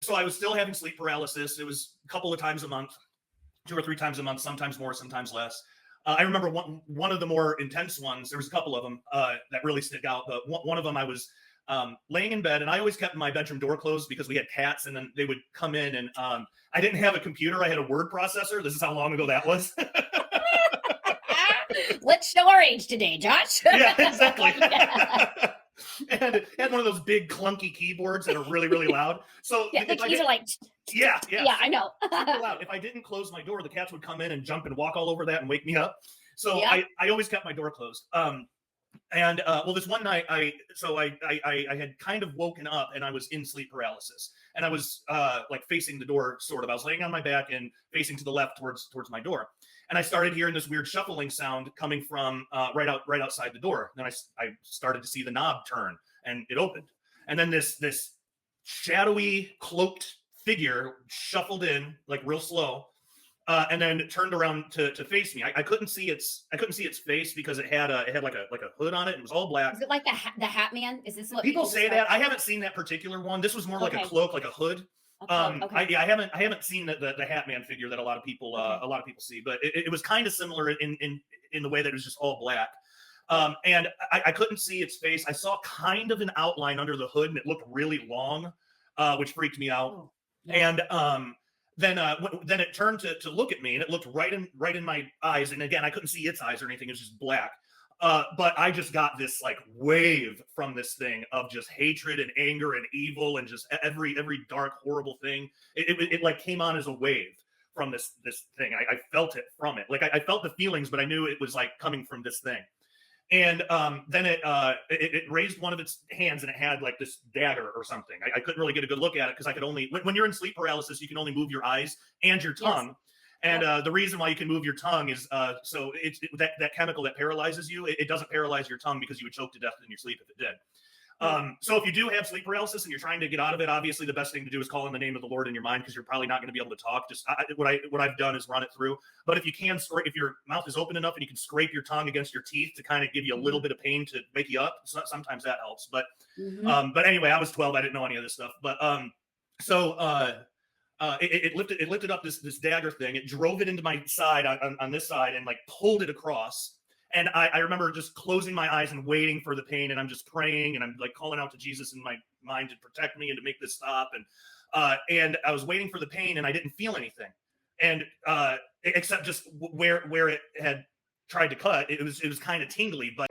So I was still having sleep paralysis. It was a couple of times a month, 2 or 3 times a month, sometimes more, sometimes less. I remember one of the more intense ones. There was a couple of them that really stick out. But one of them, I was laying in bed, and I always kept my bedroom door closed because we had cats, and then they would come in. And I didn't have a computer; I had a word processor. This is how long ago that was. Let's show our age today, Josh. Yeah, exactly. And it had one of those big clunky keyboards that are really, really loud. So Yeah, the keys are like. yeah, Yeah, I know. super loud. If I didn't close my door, the cats would come in and jump and walk all over that and wake me up. So Yeah. I always kept my door closed. And well, this one night, I had kind of woken up and I was in sleep paralysis, and I was like facing the door, sort of. I was laying on my back and facing to the left towards my door, and I started hearing this weird shuffling sound coming from right outside the door. Then I started to see the knob turn, and it opened, and then this shadowy, cloaked figure shuffled in like real slow. And then it turned around to face me. I couldn't see its face because it had like a hood on it. And it was all black. Is it like the Hat Man? Is this what people say that? I haven't seen that particular one. This was more like a cloak, like a hood. Okay. I haven't seen the Hat Man figure that a lot of people see, but it was kind of similar in the way that it was just all black. And I couldn't see its face. I saw kind of an outline under the hood, and it looked really long, which freaked me out. Oh, yeah. And then it turned to look at me, and it looked right in my eyes. And again, I couldn't see its eyes or anything; it was just black. But I just got this like wave from this thing of just hatred and anger and evil and just every dark, horrible thing. It like came on as a wave from this thing. I felt it from it. Like I felt the feelings, but I knew it was like coming from this thing. And then it raised one of its hands, and it had like this dagger or something. I couldn't really get a good look at it because I could only, when you're in sleep paralysis, you can only move your eyes and your tongue. Yes. And the reason why you can move your tongue is so that chemical that paralyzes you, it doesn't paralyze your tongue because you would choke to death in your sleep if it did. So if you do have sleep paralysis and you're trying to get out of it, obviously the best thing to do is call in the name of the Lord in your mind, because you're probably not going to be able to talk. Just what I've done is run it through. But if you can, if your mouth is open enough and you can scrape your tongue against your teeth to kind of give you a little bit of pain to wake you up, sometimes that helps. But but anyway, I was 12. I didn't know any of this stuff. But it lifted up this dagger thing. It drove it into my side on this side and like pulled it across. And I remember just closing my eyes and waiting for the pain, and I'm just praying, and I'm like calling out to Jesus in my mind to protect me and to make this stop. And I was waiting for the pain, and I didn't feel anything, and except just where it had tried to cut. It was kind of tingly, but